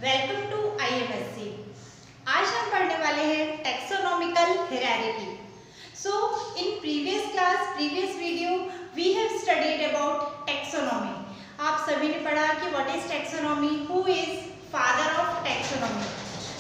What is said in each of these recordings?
Welcome to IMSC। आज हम पढ़ने वाले हैं taxonomical hierarchy. So in previous video we have studied about taxonomy. आप सभी ने पढ़ा कि what is taxonomy, who is father of taxonomy.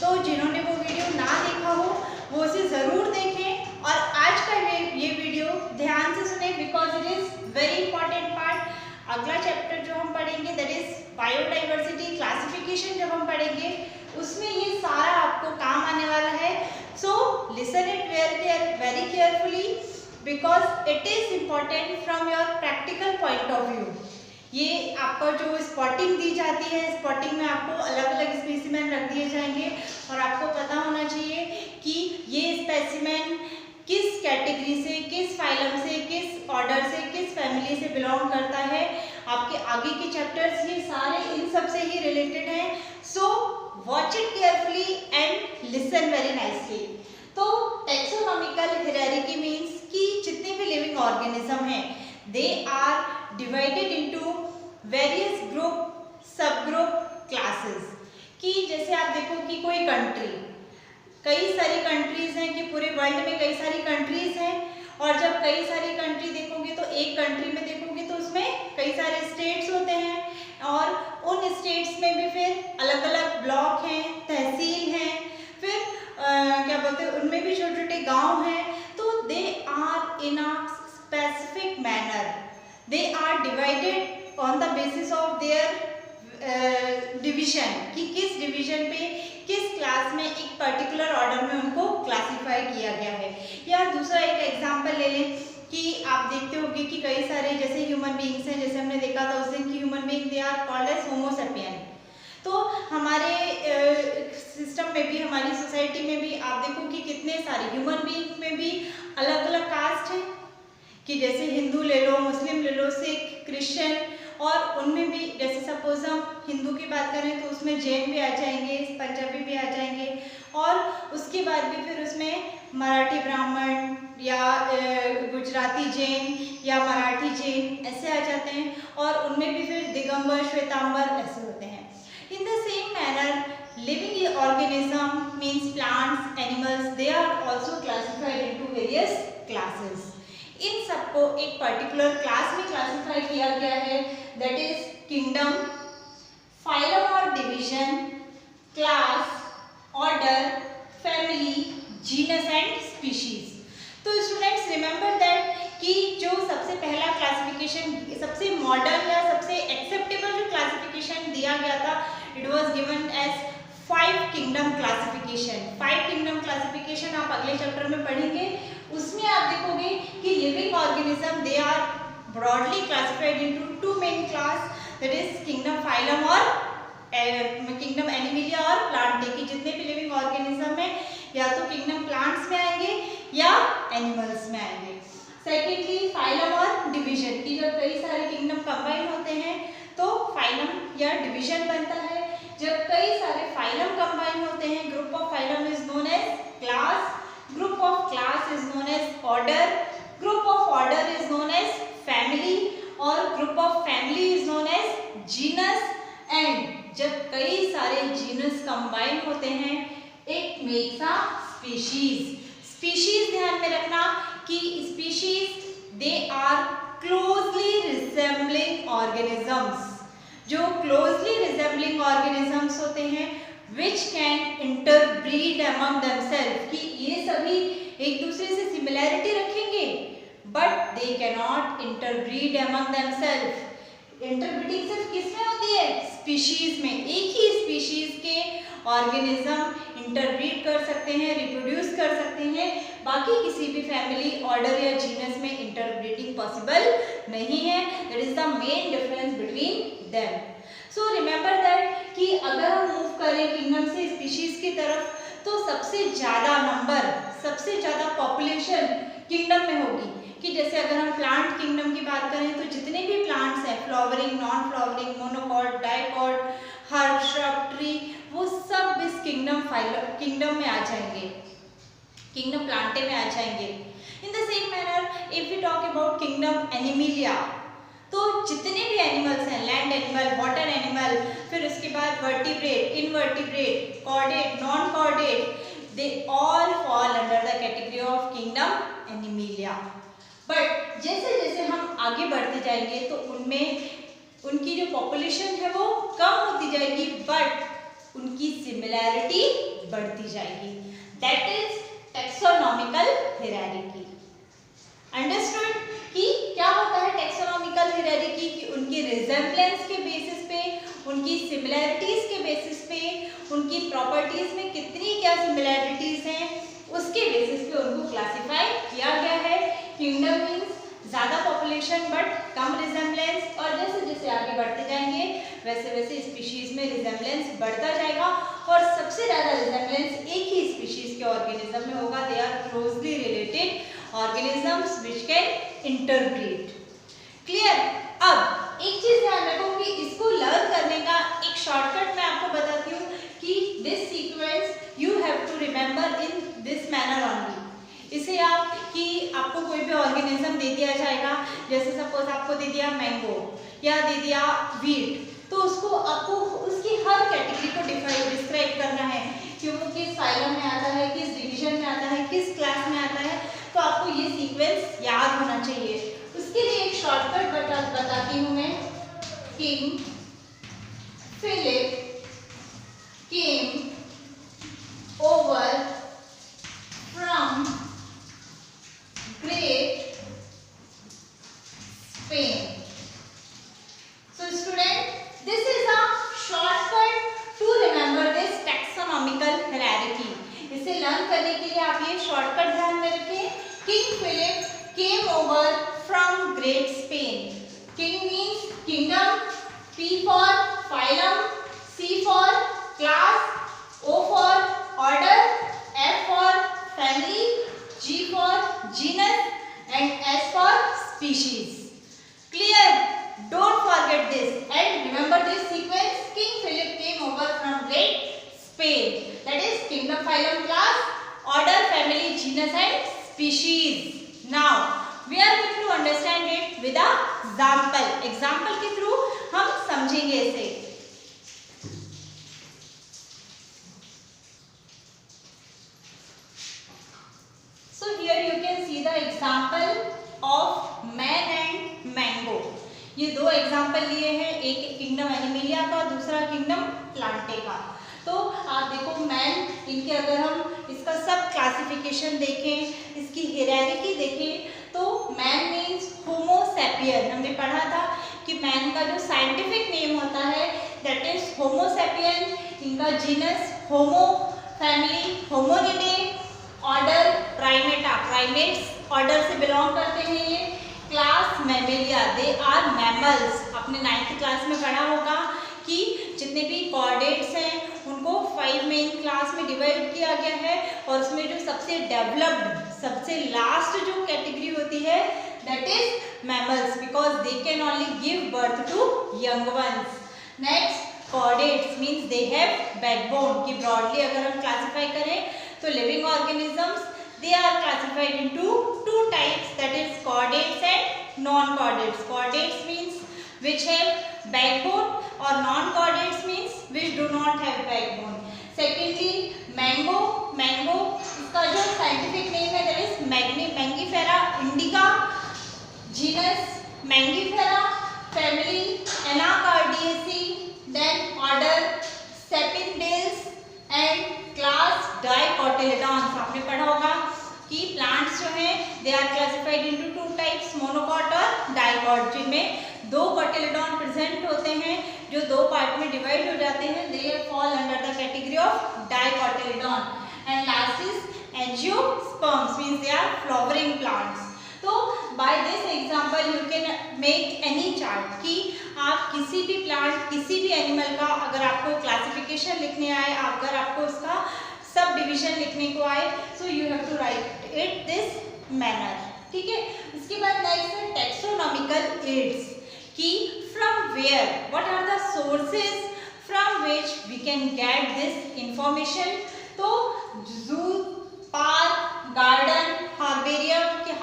तो जिन्होंने वो वीडियो ना देखा हो वो उसे ज़रूर देखें और आज का ये वीडियो ध्यान से सुने because it is very important part. अगला चैप्टर जो हम पढ़ेंगे दैट इज बायोडाइवर्सिटी क्लासिफिकेशन, जब हम पढ़ेंगे उसमें ये सारा आपको काम आने वाला है। So listen it very carefully because it is important from your practical point of view. ये आपका जो स्पॉटिंग दी जाती है, स्पॉटिंग में आपको अलग अलग स्पेसिमेन रख दिए जाएंगे और आपको पता होना चाहिए कि ये स्पेसिमेन किस कैटेगरी से, किस फाइलम से, किस ऑर्डर से, किस फैमिली से बिलोंग करता है। आपके आगे के चैप्टर्स ये सारे इन सब से ही रिलेटेड हैं। So watch it carefully and listen very nicely. तो टैक्सोनॉमिकल हायरार्की मीन्स कि जितने भी लिविंग ऑर्गेनिज्म हैं they are divided into various group, sub group, classes. कि जैसे आप देखो कि कोई कंट्री, कई सारी कंट्रीज हैं कि पूरे वर्ल्ड में कई सारी कंट्रीज हैं और जब कई सारी कंट्री देखोगे तो एक कंट्री में देखोगे तो उसमें कई सारे स्टेट्स होते हैं और उन स्टेट्स में भी फिर अलग अलग ब्लॉक हैं, तहसील हैं, फिर क्या बोलते हैं उनमें भी छोटे छोटे गांव हैं। तो they are in a specific manner, they are divided on the basis of their division कि किस डिवीजन पे किस क्लास में एक पर्टिकुलर ऑर्डर में उनको क्लासिफाई किया गया है। या दूसरा एक एग्जांपल ले लें कि आप देखते होंगे कि कई सारे जैसे ह्यूमन बीइंग्स हैं, जैसे हमने देखा था उस दिन कि human being they are called as homo sapien. तो हमारे सिस्टम में भी, हमारी सोसाइटी में भी आप देखो कि कितने सारे ह्यूमन बीइंग में भी अलग अलग कास्ट हैं कि जैसे हिंदू ले लो, मुस्लिम ले लो, सिख, क्रिश्चियन, और उनमें भी जैसे सपोज हम हिंदू की बात करें तो उसमें जैन भी आ जाएंगे, पंजाबी भी आ जाएंगे और उसके बाद भी फिर उसमें मराठी ब्राह्मण या गुजराती जैन या मराठी जैन ऐसे आ जाते हैं और उनमें भी फिर दिगंबर, श्वेतांबर ऐसे होते हैं। In the same manner living organism means plants, animals, they are also classified into various classes. इन सबको एक पर्टिकुलर क्लास में क्लासिफाई किया गया है दैट इज किंगडम, फाइलम और division, class, order, family, genus and species. तो स्टूडेंट्स रिमेंबर दैट कि जो सबसे पहला क्लासिफिकेशन, सबसे मॉडर्न या सबसे एक्सेप्टेबल जो क्लासिफिकेशन दिया गया था it was given as 5 kingdom classification. 5 kingdom classification आप अगले चैप्टर में पढ़ेंगे। उसमें आप देखोगे कि living organism they are broadly classified into 2 main class that is kingdom phylum और किंगडम एनिमलिया और प्लांटे। की जितने भी लिविंग ऑर्गेनिज्म है या तो किंगडम प्लांट्स में आएंगे या एनिमल्स में आएंगे। सेकेंडली फाइलम और डिवीजन की जब कई सारे किंगडम कंबाइन होते हैं तो फाइलम या डिवीजन बनता है। जब कई सारे फाइलम कंबाइन होते हैं, group of phylum is known as class, group of class is known as order, group of order is known as family और group of family is known as genus. And जब कई सारे genus combine होते हैं it makes a species. Species ध्यान में रखना कि species they are closely resembling organisms. जो क्लोजली रिसेंबलिंग ऑर्गेनिजम्स होते हैं which can interbreed among themselves कि ये सभी एक दूसरे से सिमिलैरिटी रखेंगे but they cannot interbreed among themselves। Interbreeding सिर्फ किसमें होती है? स्पीशीज में। एक ही स्पीशीज के ऑर्गेनिज्म इंटरब्रीड कर सकते हैं, रिप्रोड्यूस कर सकते हैं, बाकी किसी भी फैमिली, ऑर्डर या जीनस में इंटरब्रीडिंग पॉसिबल नहीं है। That is the main difference between them. So remember that कि अगर हम मूव करें किंगडम से स्पीशीज की तरफ तो सबसे ज़्यादा नंबर, सबसे ज़्यादा पॉपुलेशन किंगडम में होगी। कि जैसे अगर हम प्लांट किंगडम की बात करें तो जितने भी प्लांट्स हैं, flowering, non flowering, monocot, dicot, herb, shrub, tree, वो सब इस किंगडम में आ जाएंगे, किंगडम प्लांटे में आ जाएंगे। In the same manner if we talk about kingdom animalia तो जितने भी एनिमल्स हैं, लैंड एनिमल, वाटर एनिमल, फिर उसके बाद vertebrate, invertebrate, chordate, non chordate, they all fall under the category of kingdom animalia. But जैसे जैसे हम आगे बढ़ते जाएंगे तो उनमें उनकी जो पॉपुलेशन है वो कम होती जाएगी, बट उनकी सिमिलैरिटी बढ़ती जाएगी। That is taxonomical hierarchy. Understood कि क्या होता है टैक्सोनॉमिकल हायरार्की? कि उनकी रिजेम्बलेंस के बेसिस पे, उनकी सिमिलैरिटीज के बेसिस पे, उनकी प्रॉपर्टीज में कितनी क्या सिमिलैरिटीज हैं उसके बेसिस पे उनको क्लासिफाई किया गया है। किंगडम मीन्स ज़्यादा पॉपुलेशन बट कम रिजेम्बलेंस, और जैसे जैसे आगे बढ़ते जाएंगे वैसे वैसे स्पीशीज में रिजेम्बलेंस बढ़ता जाएगा, और सबसे ज़्यादा रिजेम्बलेंस एक ही स्पीशीज के ऑर्गेनिज्म में होगा। They are closely related organisms which can interbreed. Clear? अब एक चीज ध्यान रखो कि इसको लर्न करने का एक शॉर्टकट मैं आपको बताती हूँ कि this sequence you have to remember in this manner only. इसे आप कि आपको कोई भी ऑर्गेनिज्म दे दिया जाएगा, जैसे सपोज आपको दे दिया मैंगो या दे दिया वीट, तो उसको आपको उसकी हर कैटेगरी को डिस्क्राइब करना है कि वो किस फाइलम में आता है, किस डिवीजन में आता है, किस क्लास में आता है। तो आपको ये सीक्वेंस याद होना चाहिए। उसके लिए एक शॉर्टकट बताती हूँ मैं। King Philip came over from great Spain. So student, this is a shortcut to remember this taxonomical hierarchy. इसे लर्न करने के लिए आप ये शॉर्टकट ध्यान में रखें। King Philip came over from Great Spain. King means kingdom, P for phylum, C for class, O for order, F for family, G for genus and S for species. Clear? Don't forget this and remember this sequence. King Philip came over from Great Spain. That is kingdom, phylum, class, order, family, genus and species. Now we are going to understand it with a example. Example के through हम समझेंगे इसे। So here you can see the example of man and mango. ये दो example लिए हैं, एक kingdom animalia का, दूसरा किंगडम प्लांटे का। तो आप देखो मैन, इनके अगर हम इसका सब क्लासिफिकेशन देखें, इसकी हायरार्की देखें, तो मैन मीन्स होमो सैपियन। हमने पढ़ा था कि मैन का जो साइंटिफिक नेम होता है दैट इज होमो सैपियन। इनका genus homo, family hominidae, order primata, primates order से बिलोंग करते हैं ये, class mammalia, they are mammals. आपने 9th क्लास में पढ़ा होगा कि जितने भी कॉर्डेट्स हैं उनको 5 मेन क्लास में डिवाइड किया गया है, और उसमें जो सबसे डेवलप्ड, सबसे लास्ट जो कैटेगरी होती है that is mammals, because they can only give birth to young ones. Next chordates means they have backbone. कि ब्रॉडली अगर हम क्लासिफाई करें तो living organisms they are classified into two types, that is chordates and non-chordates. Chordates means which have backbone, or non-chordates means which do not have backbone. Secondly mango, mango इसका जो scientific name है that is Mangifera indica, genus Mangifera, family Anacardiaceae, then order Sapindales and class dicotyledons. आपने पढ़ा होगा कि plants जो हैं they are classified into two types, monocot और डाइकॉट, जिनमें 2 कोटिलेडॉन प्रेजेंट होते हैं जो 2 पार्ट में डिवाइड हो जाते हैं। They fall under the category of dicotyledon. And last is angiosperms means they are flowering plants. तो by this example you can make any chart कि आप किसी भी प्लांट, किसी भी एनिमल का अगर आपको क्लासिफिकेशन लिखने आए, अगर आपको उसका सब डिवीजन लिखने को आए, so you have to write it this manner. ठीक है। इसके बाद नेक्स्ट है टैक्सोनॉमिकल एड्स कि from where, what are the sources from which we can get this information. तो जू, पार्क, गार्डन, हार्बेरियम के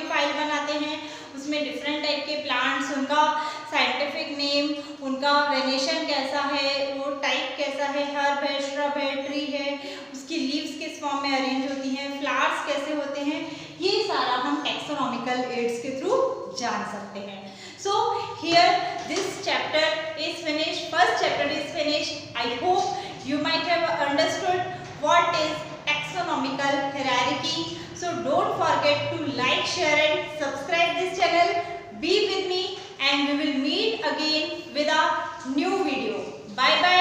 फाइल बनाते हैं, उसमें डिफरेंट टाइप के प्लांट्स, उनका साइंटिफिक नेम, उनकी उनका वेनेशन कैसा है, वो टाइप कैसा है, हर्ब है, श्रब है, ट्री है, उसकी लीव्स किस फॉर्म में अरेंज होती हैं, फ्लावर्स कैसे होते हैं, ये सारा हम टेक्सोनॉमिकल एड्स के थ्रू जान सकते हैं. So here this chapter is finished. First chapter is finished. I hope you might have understood what is taxonomical hierarchy. So don't forget to like, share and subscribe this channel. Be with me and we will meet again with a new video. Bye bye.